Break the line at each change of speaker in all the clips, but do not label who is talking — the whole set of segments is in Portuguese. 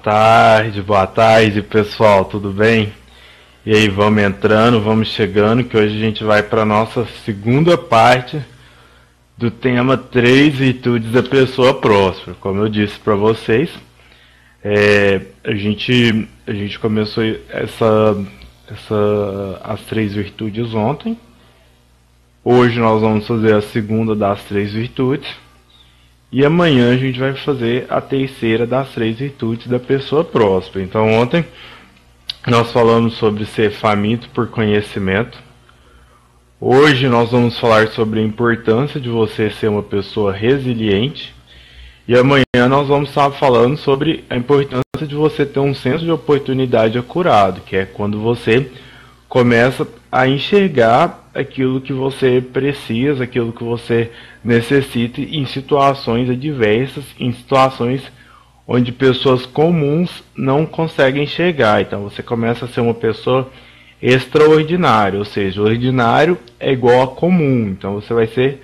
Boa tarde pessoal, tudo bem? E aí, vamos entrando, vamos chegando, que hoje a gente vai para a nossa segunda parte do tema Três Virtudes da Pessoa Próspera. Como eu disse para vocês, a gente começou as três virtudes ontem. Hoje nós vamos fazer a segunda das três virtudes. E amanhã a gente vai fazer a terceira das três virtudes da pessoa próspera. Então ontem nós falamos sobre ser faminto por conhecimento. Hoje nós vamos falar sobre a importância de você ser uma pessoa resiliente. E amanhã nós vamos estar falando sobre a importância de você ter um senso de oportunidade acurado, que é quando você começa a enxergar aquilo que você precisa, aquilo que você necessita em situações adversas, em situações onde pessoas comuns não conseguem enxergar. Então você começa a ser uma pessoa extraordinária, ou seja, o ordinário é igual a comum, então você vai ser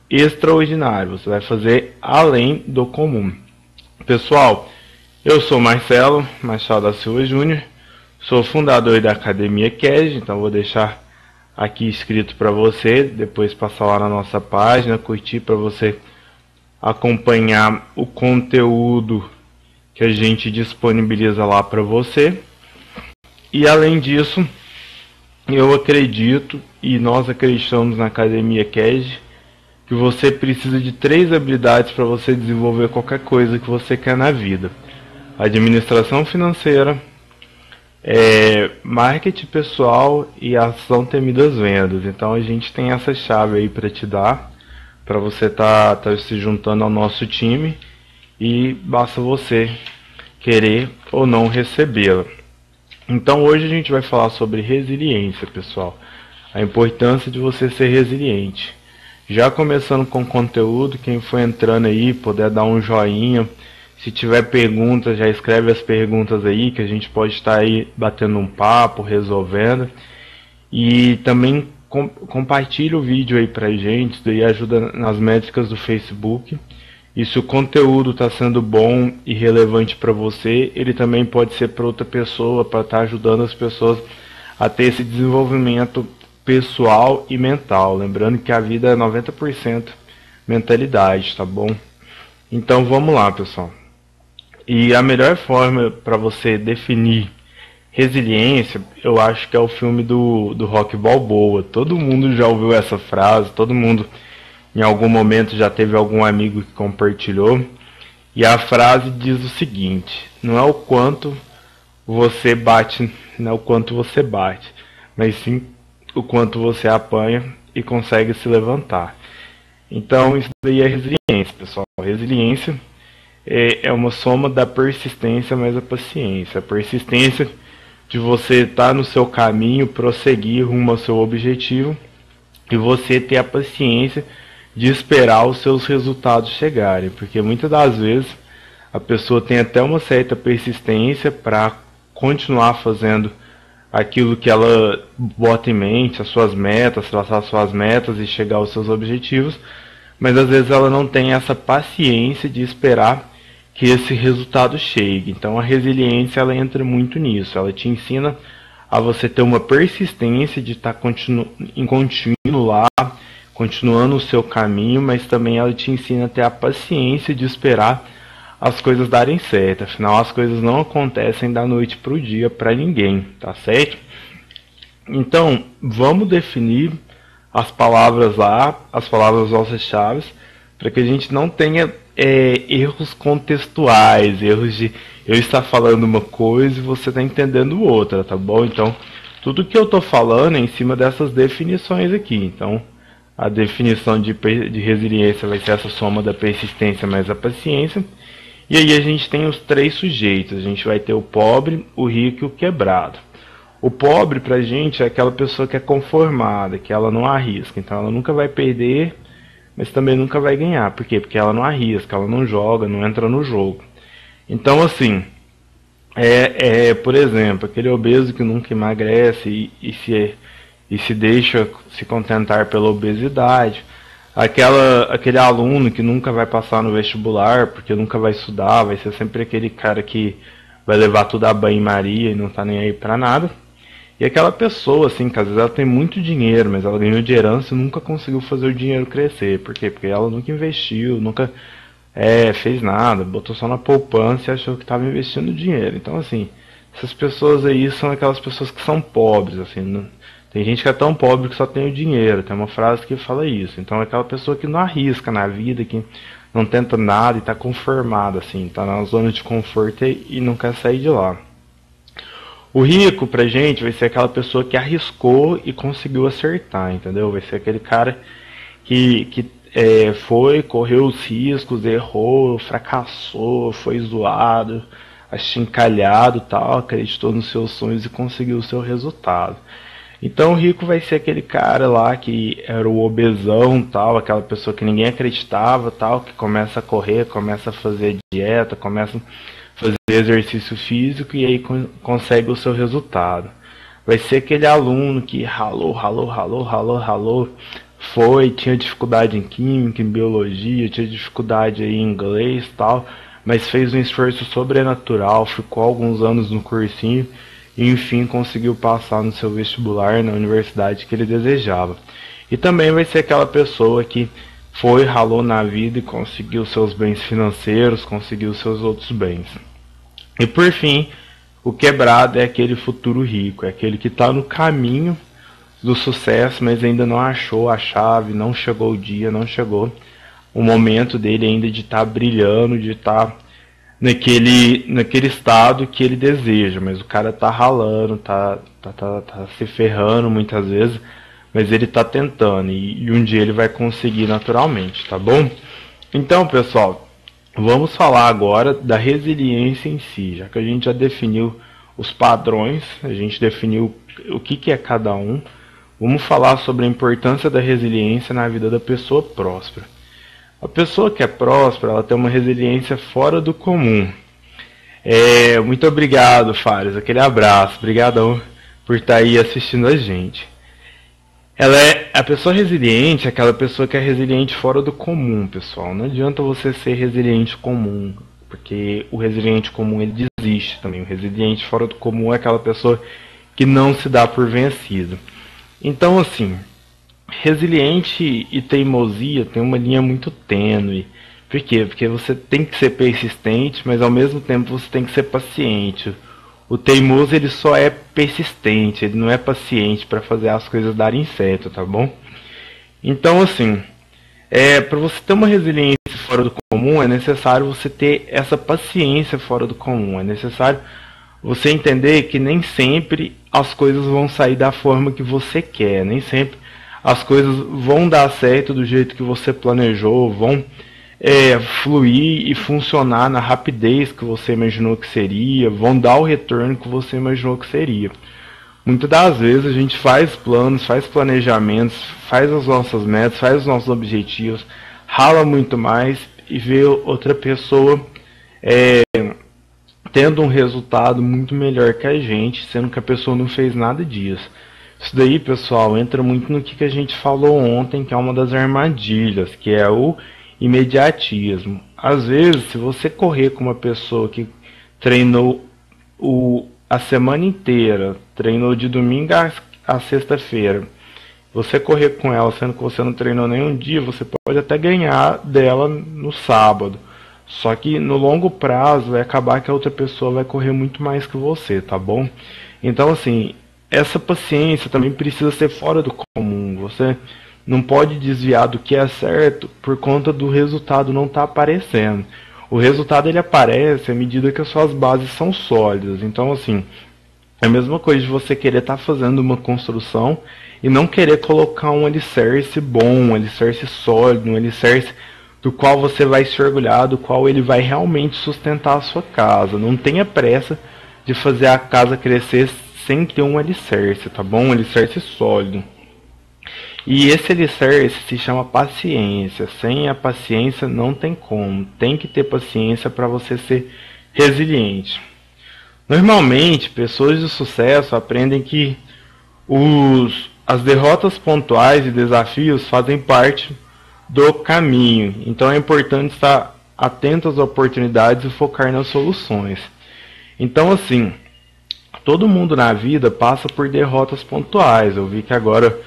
extraordinário, você vai fazer além do comum. Pessoal, eu sou Marcelo Machado da Silva Júnior, sou fundador da Academia CAD, então vou deixar aqui escrito para você, depois passar lá na nossa página, curtir para você acompanhar o conteúdo que a gente disponibiliza lá para você. E além disso, eu acredito e nós acreditamos na Academia CAD que você precisa de 3 habilidades para você desenvolver qualquer coisa que você quer na vida: administração financeira, marketing pessoal e ação temidas vendas. Então a gente tem essa chave aí para te dar, para você tá se juntando ao nosso time, e basta você querer ou não recebê-la. Então hoje a gente vai falar sobre resiliência, pessoal, a importância de você ser resiliente. Já começando com o conteúdo, quem for entrando aí, puder dar um joinha. Se tiver perguntas, já escreve as perguntas aí, que a gente pode estar aí batendo um papo, resolvendo. E também compartilha o vídeo aí pra gente, isso daí ajuda nas métricas do Facebook. E se o conteúdo está sendo bom e relevante para você, ele também pode ser para outra pessoa, para estar ajudando as pessoas a ter esse desenvolvimento pessoal e mental. Lembrando que a vida é 90% mentalidade, tá bom? Então vamos lá, pessoal. E a melhor forma para você definir resiliência, eu acho que é o filme do Rocky Balboa. Todo mundo já ouviu essa frase, todo mundo em algum momento já teve algum amigo que compartilhou. E a frase diz o seguinte: não é o quanto você bate, não é o quanto você bate, mas sim o quanto você apanha e consegue se levantar. Então isso daí é resiliência, pessoal. Resiliência é uma soma da persistência mais a paciência. A persistência de você estar no seu caminho, prosseguir rumo ao seu objetivo, e você ter a paciência de esperar os seus resultados chegarem. Porque muitas das vezes a pessoa tem até uma certa persistência para continuar fazendo aquilo que ela bota em mente, as suas metas, traçar as suas metas e chegar aos seus objetivos, mas às vezes ela não tem essa paciência de esperar que esse resultado chegue. Então a resiliência, ela entra muito nisso, ela te ensina a você ter uma persistência de estar em contínuo lá, continuando o seu caminho, mas também ela te ensina a ter a paciência de esperar as coisas darem certo. Afinal, as coisas não acontecem da noite para o dia para ninguém, tá certo? Então, vamos definir as palavras lá, as palavras nossas chaves, para que a gente não tenha erros contextuais, erros de eu estar falando uma coisa e você está entendendo outra, tá bom? Então, tudo que eu estou falando é em cima dessas definições aqui. Então, a definição de resiliência vai ser essa soma da persistência mais a paciência. E aí a gente tem os 3 sujeitos. A gente vai ter o pobre, o rico e o quebrado. O pobre pra gente é aquela pessoa que é conformada, que ela não arrisca. Então ela nunca vai perder, mas também nunca vai ganhar. Por quê? Porque ela não arrisca, ela não joga, não entra no jogo. Então assim, por exemplo, aquele obeso que nunca emagrece e se deixa se contentar pela obesidade. Aquele aluno que nunca vai passar no vestibular porque nunca vai estudar, vai ser sempre aquele cara que vai levar tudo a banho-maria e não tá nem aí pra nada. E aquela pessoa, assim, que às vezes ela tem muito dinheiro, mas ela ganhou de herança e nunca conseguiu fazer o dinheiro crescer. Por quê? Porque ela nunca investiu, nunca fez nada, botou só na poupança e achou que estava investindo dinheiro. Então, assim, essas pessoas aí são aquelas pessoas que são pobres, assim, tem gente que é tão pobre que só tem o dinheiro, tem uma frase que fala isso. Então é aquela pessoa que não arrisca na vida, que não tenta nada e está conformada, assim, está na zona de conforto e não quer sair de lá. O rico pra gente vai ser aquela pessoa que arriscou e conseguiu acertar, entendeu? Vai ser aquele cara que correu os riscos, errou, fracassou, foi zoado, achincalhado, tal, acreditou nos seus sonhos e conseguiu o seu resultado. Então o rico vai ser aquele cara lá que era o obesão, tal, aquela pessoa que ninguém acreditava, tal, que começa a correr, começa a fazer dieta, começa a fazer exercício físico e aí consegue o seu resultado. Vai ser aquele aluno que ralou, tinha dificuldade em química, em biologia, tinha dificuldade aí em inglês, tal, mas fez um esforço sobrenatural, ficou alguns anos no cursinho e enfim conseguiu passar no seu vestibular na universidade que ele desejava. E também vai ser aquela pessoa que ralou na vida e conseguiu seus bens financeiros, conseguiu seus outros bens. E por fim, o quebrado é aquele futuro rico, é aquele que está no caminho do sucesso, mas ainda não achou a chave, não chegou o dia, não chegou o momento dele ainda de estar brilhando, de estar naquele estado que ele deseja, mas o cara tá ralando, tá se ferrando muitas vezes, mas ele tá tentando e um dia ele vai conseguir naturalmente, tá bom? Então, pessoal, vamos falar agora da resiliência em si, já que a gente já definiu os padrões, a gente definiu o que é cada um. Vamos falar sobre a importância da resiliência na vida da pessoa próspera. A pessoa que é próspera, ela tem uma resiliência fora do comum. Muito obrigado, Fares, aquele abraço, obrigadão por estar aí assistindo a gente. A pessoa resiliente, aquela pessoa que é resiliente fora do comum, pessoal. Não adianta você ser resiliente comum, porque o resiliente comum ele desiste também. O resiliente fora do comum é aquela pessoa que não se dá por vencido. Então, assim, resiliente e teimosia tem uma linha muito tênue. Por quê? Porque você tem que ser persistente, mas ao mesmo tempo você tem que ser paciente. O teimoso ele só é persistente, ele não é paciente para fazer as coisas darem certo, tá bom? Então, assim, para você ter uma resiliência fora do comum, é necessário você ter essa paciência fora do comum. É necessário você entender que nem sempre as coisas vão sair da forma que você quer, nem sempre as coisas vão dar certo do jeito que você planejou, vão fluir e funcionar na rapidez que você imaginou que seria, vão dar o retorno que você imaginou que seria. Muitas das vezes a gente faz planos, faz planejamentos, faz as nossas metas, faz os nossos objetivos, rala muito mais e vê outra pessoa tendo um resultado muito melhor que a gente, sendo que a pessoa não fez nada disso. Isso daí, pessoal, entra muito no que a gente falou ontem, que é uma das armadilhas, que é o imediatismo. Às vezes, se você correr com uma pessoa que treinou a semana inteira, treinou de domingo a sexta-feira, você correr com ela, sendo que você não treinou nenhum dia, você pode até ganhar dela no sábado. Só que no longo prazo vai acabar que a outra pessoa vai correr muito mais que você, tá bom? Então, assim, essa paciência também precisa ser fora do comum. Você não pode desviar do que é certo por conta do resultado não estar aparecendo. O resultado ele aparece à medida que as suas bases são sólidas. Então, assim, é a mesma coisa de você querer estar fazendo uma construção e não querer colocar um alicerce bom, um alicerce sólido, um alicerce do qual você vai se orgulhar, do qual ele vai realmente sustentar a sua casa. Não tenha pressa de fazer a casa crescer sem ter um alicerce, tá bom? Um alicerce sólido. E esse alicerce se chama paciência. Sem a paciência não tem como. Tem que ter paciência para você ser resiliente. Normalmente, pessoas de sucesso aprendem que as derrotas pontuais e desafios fazem parte do caminho. Então é importante estar atento às oportunidades e focar nas soluções. Então, assim, todo mundo na vida passa por derrotas pontuais. Eu vi que agora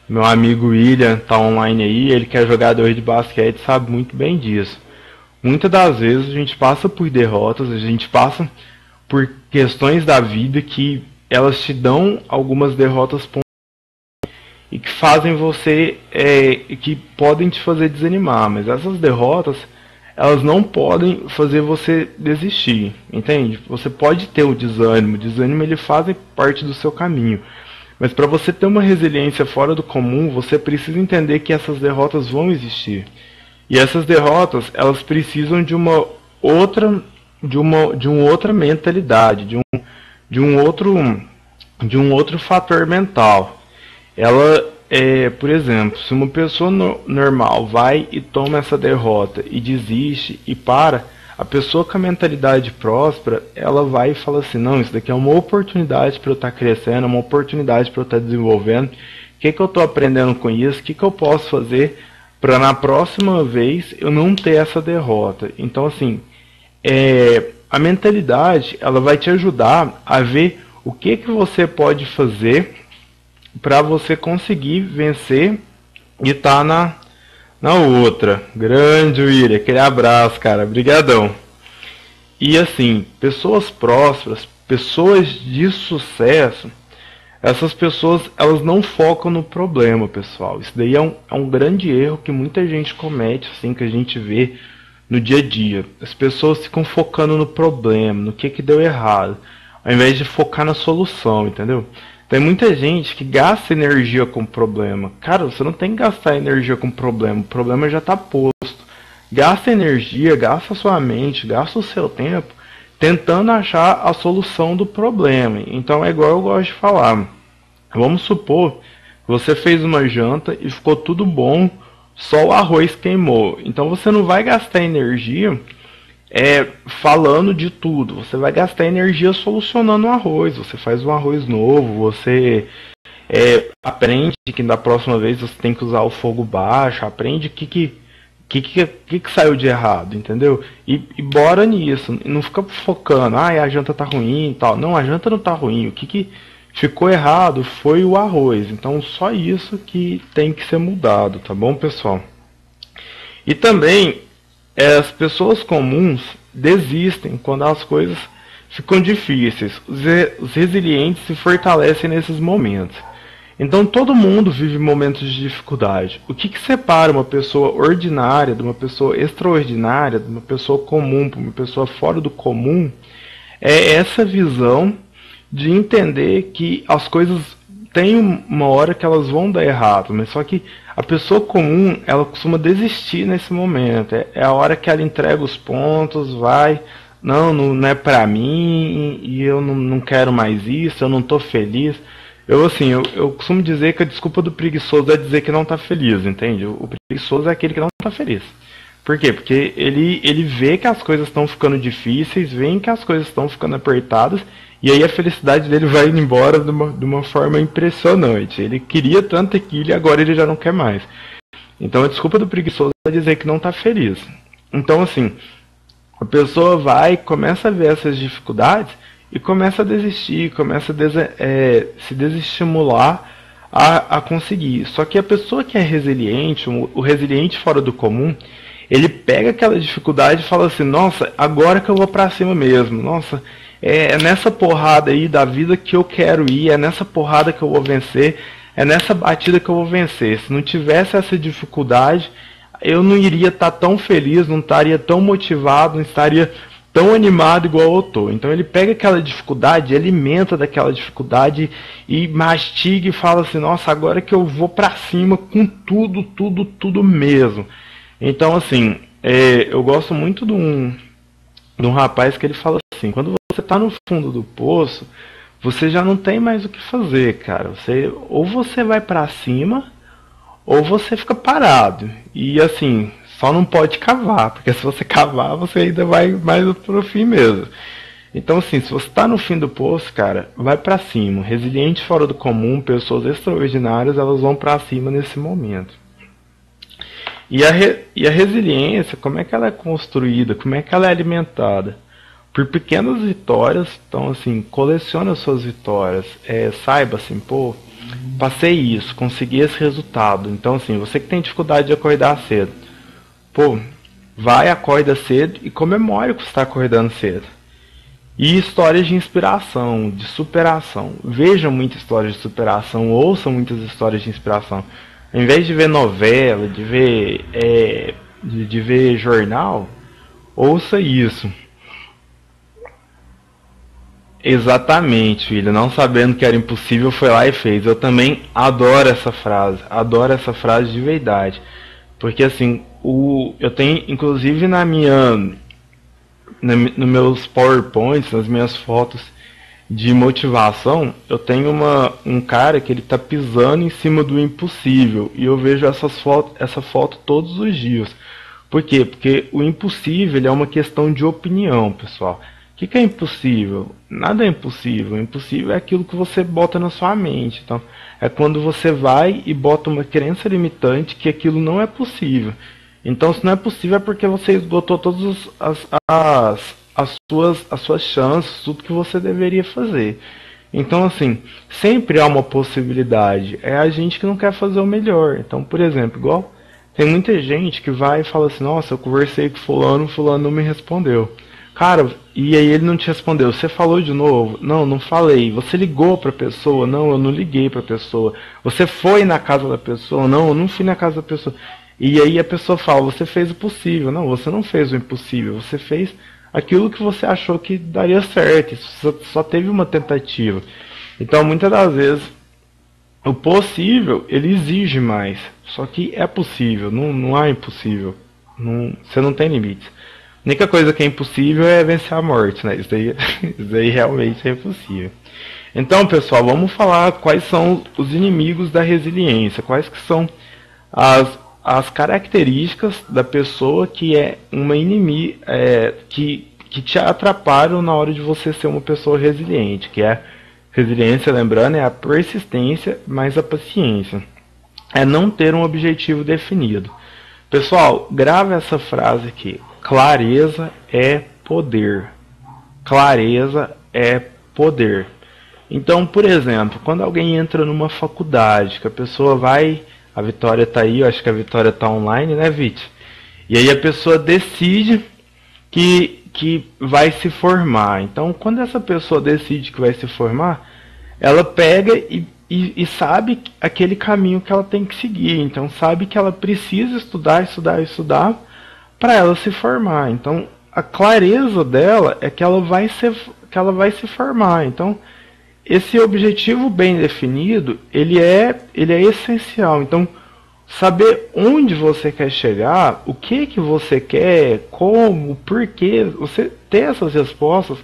meu amigo William tá online aí, ele que é jogador de basquete, sabe muito bem disso. Muitas das vezes a gente passa por derrotas, a gente passa por questões da vida que elas te dão algumas derrotas pontuais e que fazem você, que podem te fazer desanimar, mas essas derrotas, elas não podem fazer você desistir, entende? Você pode ter o desânimo ele faz parte do seu caminho, mas para você ter uma resiliência fora do comum, você precisa entender que essas derrotas vão existir. E essas derrotas, elas precisam de uma outra, de uma outra mentalidade, de um outro fator mental. Ela por exemplo, se uma pessoa normal vai e toma essa derrota e desiste e para, a pessoa com a mentalidade próspera, ela vai e fala assim, não, isso daqui é uma oportunidade para eu estar crescendo, é uma oportunidade para eu estar desenvolvendo, o que eu estou aprendendo com isso, o que eu posso fazer para na próxima vez eu não ter essa derrota. Então, assim, a mentalidade, ela vai te ajudar a ver o que você pode fazer para você conseguir vencer e tá na outra. Grande William, aquele abraço, cara, brigadão. E assim, pessoas prósperas, pessoas de sucesso, essas pessoas, elas não focam no problema, pessoal. Isso daí é um grande erro que muita gente comete, assim, que a gente vê no dia a dia. As pessoas ficam focando no problema, no que deu errado, ao invés de focar na solução, entendeu? Tem muita gente que gasta energia com problema. Cara, você não tem que gastar energia com problema. O problema já está posto. Gasta energia, gasta sua mente, gasta o seu tempo tentando achar a solução do problema. Então é igual eu gosto de falar. Vamos supor que você fez uma janta e ficou tudo bom, só o arroz queimou. Então você não vai gastar energia falando de tudo, você vai gastar energia solucionando o arroz. Você faz um arroz novo, você aprende que da próxima vez você tem que usar o fogo baixo, aprende o que saiu de errado, entendeu? E bora nisso, não fica focando, a janta tá ruim e tal. Não, a janta não tá ruim, o que ficou errado foi o arroz. Então só isso que tem que ser mudado, tá bom, pessoal? E também as pessoas comuns desistem quando as coisas ficam difíceis. Os resilientes se fortalecem nesses momentos. Então todo mundo vive momentos de dificuldade. O que separa uma pessoa ordinária de uma pessoa extraordinária, de uma pessoa comum para uma pessoa fora do comum, é essa visão de entender que as coisas tem uma hora que elas vão dar errado, mas só que a pessoa comum, ela costuma desistir nesse momento. É a hora que ela entrega os pontos, vai, não é pra mim, e eu não quero mais isso, eu não tô feliz. Eu costumo dizer que a desculpa do preguiçoso é dizer que não tá feliz, entende? O preguiçoso é aquele que não tá feliz. Por quê? Porque ele vê que as coisas estão ficando difíceis, vê que as coisas estão ficando apertadas, e aí a felicidade dele vai indo embora de uma forma impressionante. Ele queria tanto aquilo e agora ele já não quer mais. Então a desculpa do preguiçoso é dizer que não está feliz. Então assim, a pessoa vai, começa a ver essas dificuldades e começa a desistir, começa a se desestimular a conseguir. Só que a pessoa que é resiliente, o resiliente fora do comum, ele pega aquela dificuldade e fala assim, nossa, agora que eu vou pra cima mesmo, nossa, é nessa porrada aí da vida que eu quero ir, é nessa porrada que eu vou vencer, é nessa batida que eu vou vencer. Se não tivesse essa dificuldade, eu não iria estar tão feliz, não estaria tão motivado, não estaria tão animado igual eu tô. Então ele pega aquela dificuldade, alimenta daquela dificuldade e mastiga e fala assim, nossa, agora que eu vou pra cima com tudo mesmo. Então assim, eu gosto muito de um rapaz que ele fala assim, quando você tá no fundo do poço, você já não tem mais o que fazer, cara. Ou você vai pra cima, ou você fica parado. E assim, só não pode cavar, porque se você cavar, você ainda vai mais pro fim mesmo. Então assim, se você tá no fim do poço, cara, vai pra cima. Resiliente fora do comum, pessoas extraordinárias, elas vão pra cima nesse momento. E a resiliência, como é que ela é construída? Como é que ela é alimentada? por pequenas vitórias. Então, assim, colecione as suas vitórias. Saiba assim, pô, passei isso, consegui esse resultado. Então, assim, você que tem dificuldade de acordar cedo, pô, vai, acorda cedo e comemore que você está acordando cedo. E histórias de inspiração, de superação. Veja muitas histórias de superação, ouça muitas histórias de inspiração. Ao invés de ver novela, de ver jornal, ouça isso. Exatamente, filho. Não sabendo que era impossível, foi lá e fez. Eu também adoro essa frase de verdade. Porque assim, eu tenho, inclusive nos meus PowerPoints, nas minhas fotos de motivação, eu tenho um cara que ele tá pisando em cima do impossível. E eu vejo essa foto todos os dias. Por quê? Porque o impossível ele é uma questão de opinião, pessoal. O que é impossível? Nada é impossível. O impossível é aquilo que você bota na sua mente. Então, é quando você vai e bota uma crença limitante que aquilo não é possível. Então, se não é possível é porque você esgotou todas as suas chances, tudo que você deveria fazer. Então, assim, sempre há uma possibilidade. É a gente que não quer fazer o melhor. Então, por exemplo, igual tem muita gente que vai e fala assim, nossa, eu conversei com fulano, fulano não me respondeu. Cara, e aí ele não te respondeu. Você falou de novo? Não, não falei. Você ligou pra pessoa? Não, eu não liguei pra pessoa. Você foi na casa da pessoa? Não, eu não fui na casa da pessoa. E aí a pessoa fala, você fez o possível. Não, você não fez o impossível. Você fez aquilo que você achou que daria certo. Isso só teve uma tentativa. Então, muitas das vezes, o possível, ele exige mais. Só que é possível, não há impossível. Você não tem limites. A única coisa que é impossível é vencer a morte, né? Isso daí realmente é impossível. Então, pessoal, vamos falar quais são os inimigos da resiliência. Quais que são as características da pessoa que é uma inimiga, que te atrapalham na hora de você ser uma pessoa resiliente. Que é resiliência, lembrando, é a persistência mais a paciência. É não ter um objetivo definido. Pessoal, grave essa frase aqui. Clareza é poder. Clareza é poder. Então, por exemplo, quando alguém entra numa faculdade, que a pessoa vai, a Vitória tá aí, eu acho que a Vitória tá online, né, Vit? E aí a pessoa decide que vai se formar. Então, quando essa pessoa decide que vai se formar, ela pega e sabe aquele caminho que ela tem que seguir. Então, sabe que ela precisa estudar para ela se formar. Então, a clareza dela é que ela vai se formar. Então, esse objetivo bem definido, ele é essencial. Então, saber onde você quer chegar, o que você quer, como, porquê, você ter essas respostas,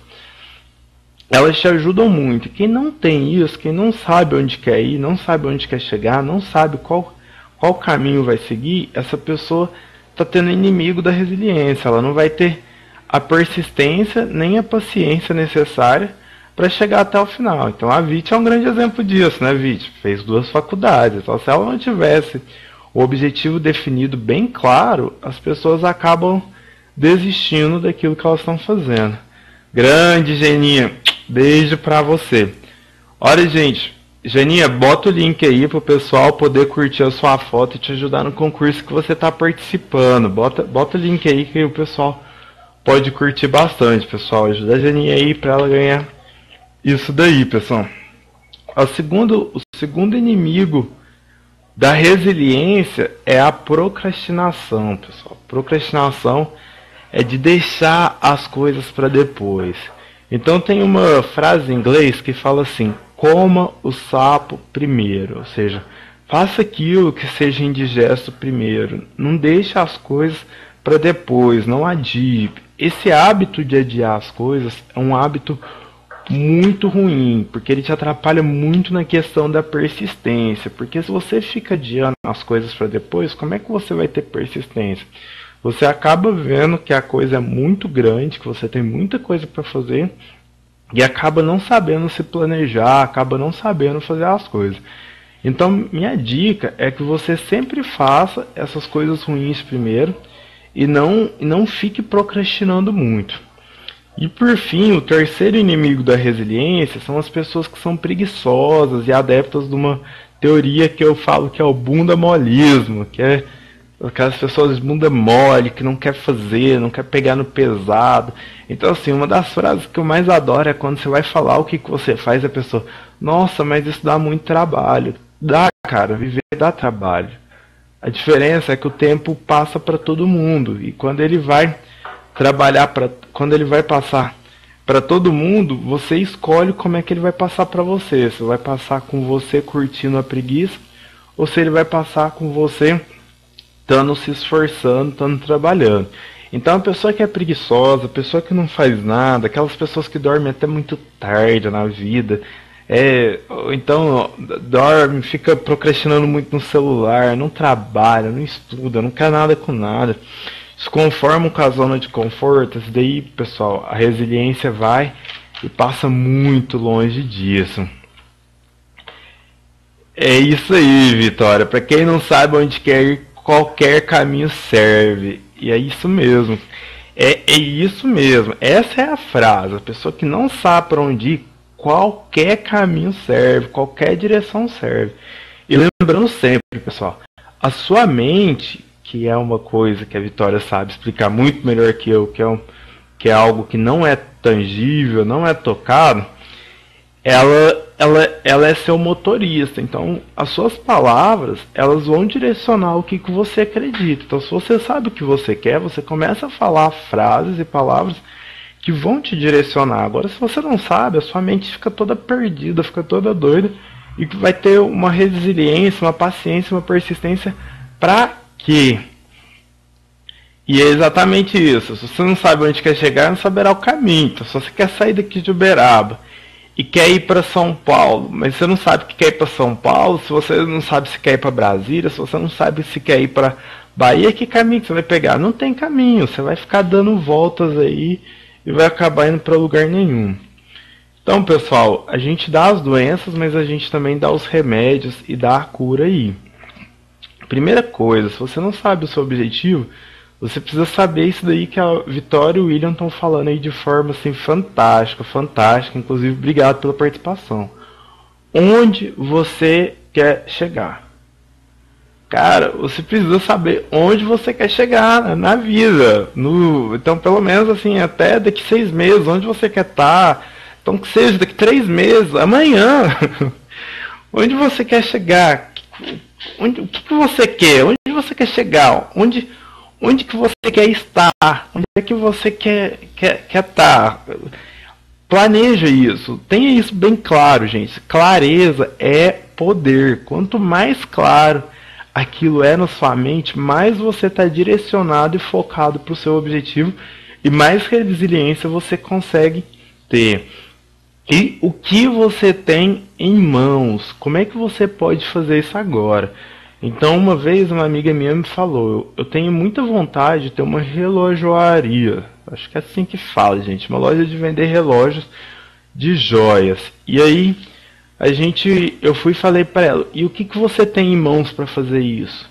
elas te ajudam muito. Quem não tem isso, quem não sabe onde quer ir, não sabe onde quer chegar, não sabe qual caminho vai seguir, essa pessoa está tendo inimigo da resiliência. Ela não vai ter a persistência nem a paciência necessária para chegar até o final. Então a Vit é um grande exemplo disso, né, Vit? Fez 2 faculdades. Então, se ela não tivesse o objetivo definido bem claro, as pessoas acabam desistindo daquilo que elas estão fazendo. Grande Geninha, beijo pra você. Olha, gente, Geninha, bota o link aí pro pessoal poder curtir a sua foto e te ajudar no concurso que você tá participando. Bota o link aí que o pessoal pode curtir bastante, pessoal. Ajuda a Geninha aí pra ela ganhar isso daí, pessoal. O segundo inimigo da resiliência é a procrastinação, pessoal. Procrastinação é de deixar as coisas para depois. Então tem uma frase em inglês que fala assim: coma o sapo primeiro, ou seja, faça aquilo que seja indigesto primeiro. Não deixe as coisas para depois, não adie. Esse hábito de adiar as coisas é um hábito muito ruim, porque ele te atrapalha muito na questão da persistência. Porque se você fica adiando as coisas para depois, como é que você vai ter persistência? Você acaba vendo que a coisa é muito grande, que você tem muita coisa para fazer e acaba não sabendo se planejar, acaba não sabendo fazer as coisas. Então, minha dica é que você sempre faça essas coisas ruins primeiro e não fique procrastinando muito. E por fim, o terceiro inimigo da resiliência são as pessoas que são preguiçosas e adeptas de uma teoria que eu falo que é o bunda molismo, que é aquelas pessoas de bunda mole, que não quer fazer, não quer pegar no pesado. Então assim, uma das frases que eu mais adoro é quando você vai falar o que você faz, a pessoa, nossa, mas isso dá muito trabalho. Dá, cara, viver dá trabalho. A diferença é que o tempo passa para todo mundo, e quando ele vai quando ele vai passar para todo mundo, você escolhe como é que ele vai passar para você. Se vai passar com você curtindo a preguiça, ou se ele vai passar com você estando se esforçando, estando trabalhando. Então a pessoa que é preguiçosa, a pessoa que não faz nada, aquelas pessoas que dormem até muito tarde na vida, então dorme, fica procrastinando muito no celular, não trabalha, não estuda, não quer nada com nada, se conformam com a zona de conforto. Isso daí, pessoal, a resiliência vai e passa muito longe disso. É isso aí, Vitória. Para quem não sabe onde quer ir, qualquer caminho serve. E é isso mesmo. É isso mesmo. Essa é a frase. A pessoa que não sabe para onde ir, qualquer caminho serve, qualquer direção serve. E lembrando sempre, pessoal, a sua mente, que é uma coisa que a Vitória sabe explicar muito melhor que eu, que é algo que não é tangível, não é tocado, ela é seu motorista. Então, as suas palavras, elas vão direcionar o que você acredita. Então, se você sabe o que você quer, você começa a falar frases e palavras que vão te direcionar. Agora, se você não sabe, a sua mente fica toda perdida, fica toda doida, e vai ter uma resiliência, uma paciência, uma persistência para quê? E é exatamente isso. Se você não sabe onde quer chegar, não saberá o caminho. Então, se você quer sair daqui de Uberaba e quer ir para São Paulo, mas você não sabe que quer ir para São Paulo, se você não sabe se quer ir para Brasília, se você não sabe se quer ir para Bahia, que caminho que você vai pegar? Não tem caminho, você vai ficar dando voltas aí e vai acabar indo para lugar nenhum. Então, pessoal, a gente dá as doenças, mas a gente também dá os remédios e dá a cura aí. Primeira coisa, se você não sabe o seu objetivo, você precisa saber isso daí que a Vitória e o William estão falando aí de forma assim fantástica, fantástica. Inclusive, obrigado pela participação. Onde você quer chegar? Cara, você precisa saber onde você quer chegar na vida. Então, pelo menos assim, até daqui 6 meses, onde você quer estar. Então, que seja daqui 3 meses, amanhã. Onde você quer chegar? O que você quer? Onde você quer chegar? Onde que você quer estar? Onde é que você quer estar? Planeja isso. Tenha isso bem claro, gente. Clareza é poder. Quanto mais claro aquilo é na sua mente, mais você está direcionado e focado para o seu objetivo e mais resiliência você consegue ter. E o que você tem em mãos? Como é que você pode fazer isso agora? Então, uma vez uma amiga minha me falou, eu tenho muita vontade de ter uma relojoaria. Acho que é assim que fala, gente. Uma loja de vender relógios de joias. E aí, eu fui e falei para ela, e o que você tem em mãos para fazer isso?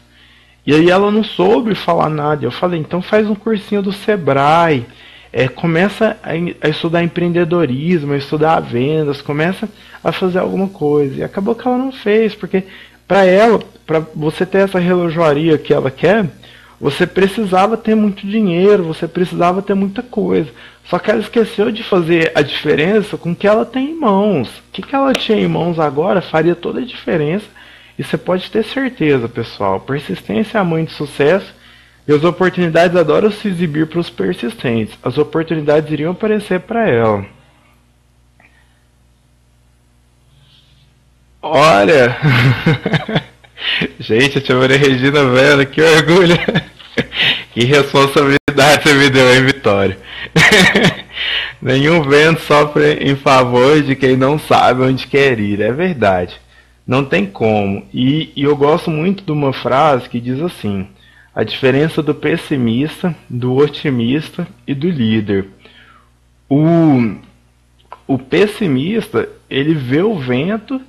E aí ela não soube falar nada. Eu falei, então faz um cursinho do Sebrae. Começa a estudar empreendedorismo, a estudar vendas, começa a fazer alguma coisa. E acabou que ela não fez, porque para ela, para você ter essa relojoaria que ela quer, você precisava ter muito dinheiro, você precisava ter muita coisa. Só que ela esqueceu de fazer a diferença com o que ela tem em mãos. O que ela tinha em mãos agora faria toda a diferença. E você pode ter certeza, pessoal. Persistência é a mãe de sucesso. E as oportunidades adoram se exibir para os persistentes. As oportunidades iriam aparecer para ela. Olha! Gente, a tia Maria Regina Vela, que orgulho! Que responsabilidade você me deu, hein, Vitória? Nenhum vento sopra em favor de quem não sabe onde quer ir. É verdade. Não tem como. E eu gosto muito de uma frase que diz assim: a diferença do pessimista, do otimista e do líder. O pessimista, ele vê o vento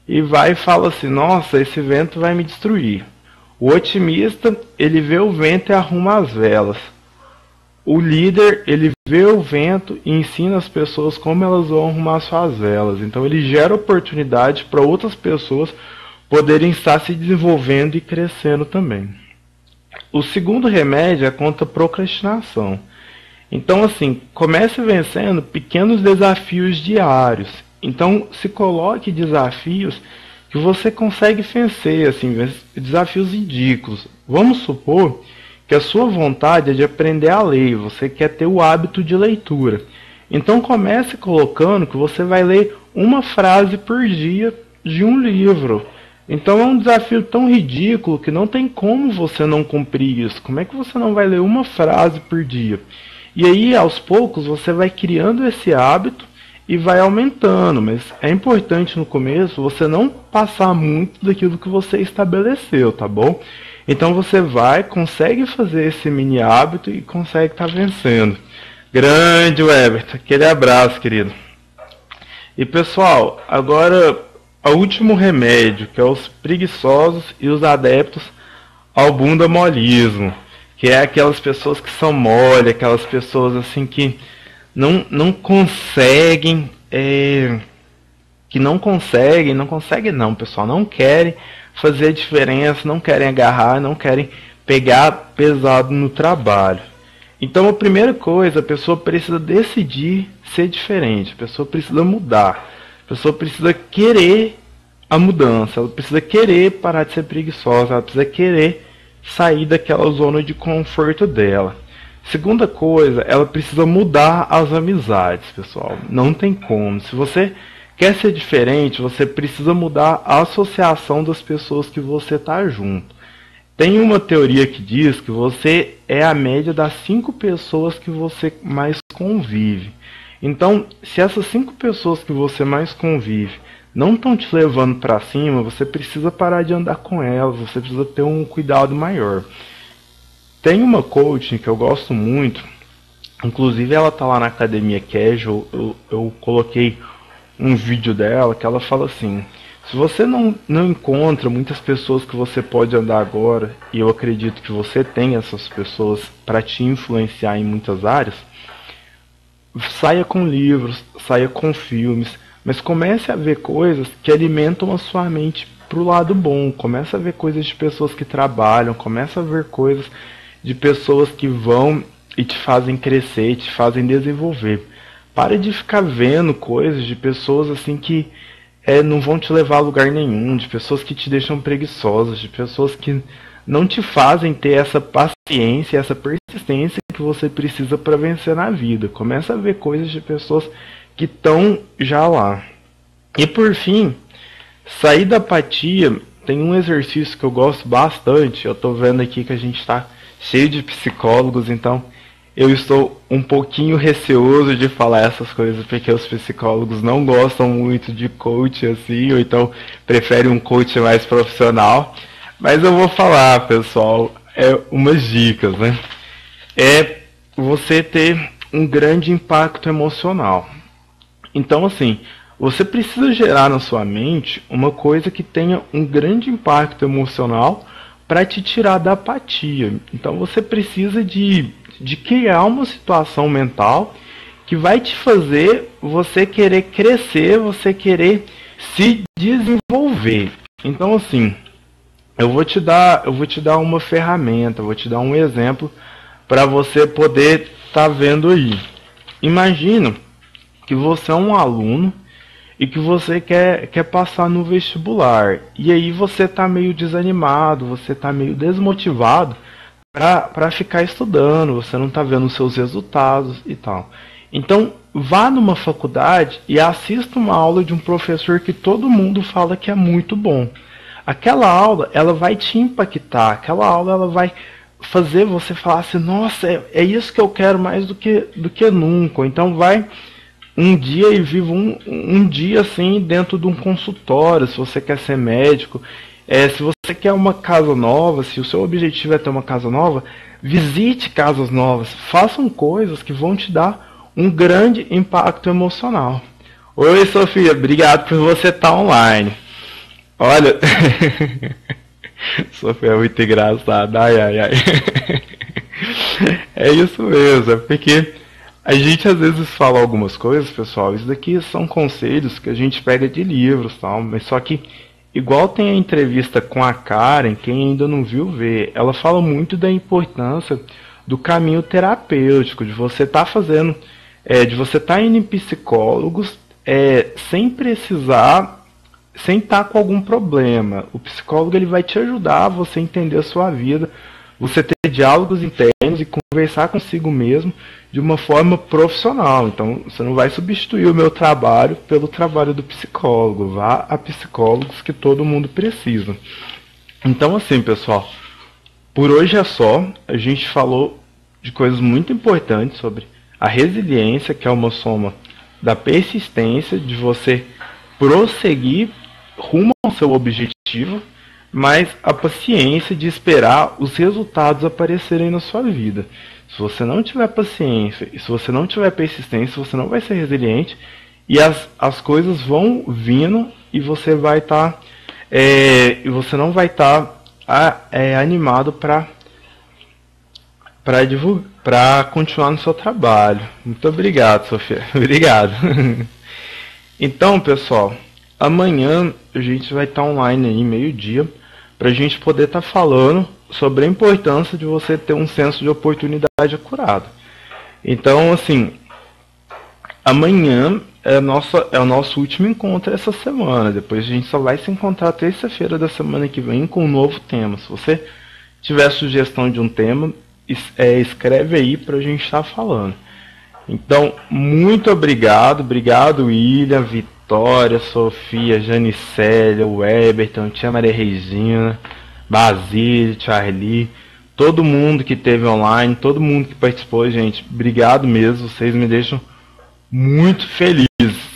e vai e fala assim, nossa, esse vento vai me destruir. O otimista, ele vê o vento e arruma as velas. O líder, ele vê vê o vento e ensina as pessoas como elas vão arrumar suas velas. Então ele gera oportunidade para outras pessoas poderem estar se desenvolvendo e crescendo também. O segundo remédio é contra a procrastinação. Então, assim, comece vencendo pequenos desafios diários. Então, se coloque desafios que você consegue vencer, assim, desafios ridículos. Vamos supor que a sua vontade é de aprender a ler, você quer ter o hábito de leitura. Então, comece colocando que você vai ler uma frase por dia de um livro. Então é um desafio tão ridículo que não tem como você não cumprir isso. Como é que você não vai ler uma frase por dia? E aí, aos poucos, você vai criando esse hábito e vai aumentando. Mas é importante no começo você não passar muito daquilo que você estabeleceu, tá bom? Então você consegue fazer esse mini hábito e consegue estar vencendo. Grande Everton, aquele abraço, querido. E pessoal, agora o último remédio, que é os preguiçosos e os adeptos ao bundamolismo, que é aquelas pessoas que são mole, aquelas pessoas assim que não conseguem, não, pessoal, não querem fazer a diferença, não querem agarrar, não querem pegar pesado no trabalho. Então a primeira coisa, a pessoa precisa decidir ser diferente, a pessoa precisa mudar. A pessoa precisa querer a mudança, ela precisa querer parar de ser preguiçosa, ela precisa querer sair daquela zona de conforto dela. Segunda coisa, ela precisa mudar as amizades, pessoal. Não tem como. Se você quer ser diferente, você precisa mudar a associação das pessoas que você está junto. Tem uma teoria que diz que você é a média das 5 pessoas que você mais convive. Então, se essas 5 pessoas que você mais convive não estão te levando para cima, você precisa parar de andar com elas, você precisa ter um cuidado maior. Tem uma coaching que eu gosto muito, inclusive ela tá lá na Academia Casual, eu coloquei um vídeo dela que ela fala assim: se você não encontra muitas pessoas que você pode andar agora, e eu acredito que você tem essas pessoas para te influenciar em muitas áreas, saia com livros, saia com filmes, mas comece a ver coisas que alimentam a sua mente pro lado bom. Comece a ver coisas de pessoas que trabalham, comece a ver coisas de pessoas que vão e te fazem crescer, te fazem desenvolver. Pare de ficar vendo coisas de pessoas assim que não vão te levar a lugar nenhum, de pessoas que te deixam preguiçosas, de pessoas que não te fazem ter essa paciência, essa persistência que você precisa para vencer na vida. Começa a ver coisas de pessoas que estão já lá. E por fim, sair da apatia. Tem um exercício que eu gosto bastante. Eu estou vendo aqui que a gente está cheio de psicólogos, então eu estou um pouquinho receoso de falar essas coisas, porque os psicólogos não gostam muito de coach assim, ou então preferem um coach mais profissional. Mas eu vou falar, pessoal, umas dicas, né? É você ter um grande impacto emocional. Então, assim, você precisa gerar na sua mente uma coisa que tenha um grande impacto emocional para te tirar da apatia. Então, você precisa de criar uma situação mental que vai te fazer você querer crescer, você querer se desenvolver. Então, assim, eu vou te dar uma ferramenta, vou te dar um exemplo para você poder estar vendo aí. Imagina que você é um aluno e que você quer passar no vestibular. E aí você está meio desanimado, você está meio desmotivado para ficar estudando, você não está vendo os seus resultados e tal. Então, vá numa faculdade e assista uma aula de um professor que todo mundo fala que é muito bom. Aquela aula, ela vai te impactar, aquela aula ela vai fazer você falar assim: nossa, é isso que eu quero mais do que nunca. Então vai um dia e viva um dia assim dentro de um consultório, se você quer ser médico. Se você quer uma casa nova, se o seu objetivo é ter uma casa nova, visite casas novas, façam coisas que vão te dar um grande impacto emocional. Oi, Sofia, obrigado por você estar online. Olha, Sofia é muito engraçada, ai. É isso mesmo, é porque A gente às vezes fala algumas coisas, pessoal, isso daqui são conselhos que a gente pega de livros, tal, mas só que igual tem a entrevista com a Karen, quem ainda não viu vê, ela fala muito da importância do caminho terapêutico, de você estar fazendo, de você estar indo em psicólogos, sem precisar, sem estar com algum problema. O psicólogo ele vai te ajudar a você entender a sua vida, você ter diálogos internos e conversar consigo mesmo de uma forma profissional. Então, você não vai substituir o meu trabalho pelo trabalho do psicólogo. Vá a psicólogos que todo mundo precisa. Então, assim, pessoal, por hoje é só. A gente falou de coisas muito importantes sobre a resiliência, que é uma soma da persistência, de você prosseguir rumo ao seu objetivo, mas a paciência de esperar os resultados aparecerem na sua vida. Se você não tiver paciência e se você não tiver persistência, você não vai ser resiliente e as coisas vão vindo e você vai estar e você não vai estar animado para continuar no seu trabalho. Muito obrigado, Sofia. Obrigado. Então, pessoal, amanhã a gente vai estar online aí, meio-dia, para a gente poder estar falando sobre a importância de você ter um senso de oportunidade acurado. Então, assim, amanhã é o nosso último encontro essa semana. Depois a gente só vai se encontrar terça-feira da semana que vem com um novo tema. Se você tiver sugestão de um tema, escreve aí para a gente estar falando. Então, muito obrigado. Obrigado, William, Vitória, Sofia, Janicélia, Weberton, Tia Maria Regina, Basílio, Charlie, todo mundo que esteve online, todo mundo que participou, gente, obrigado mesmo, vocês me deixam muito feliz.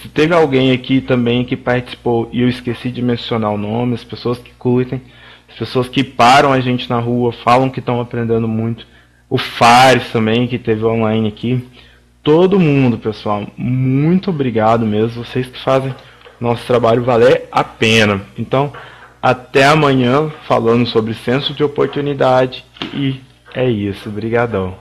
Se teve alguém aqui também que participou e eu esqueci de mencionar o nome, as pessoas que curtem, as pessoas que param a gente na rua, falam que estão aprendendo muito, o Fares também, que teve online aqui, todo mundo, pessoal, muito obrigado mesmo, vocês que fazem nosso trabalho valer a pena. Então, até amanhã falando sobre senso de oportunidade e é isso, brigadão.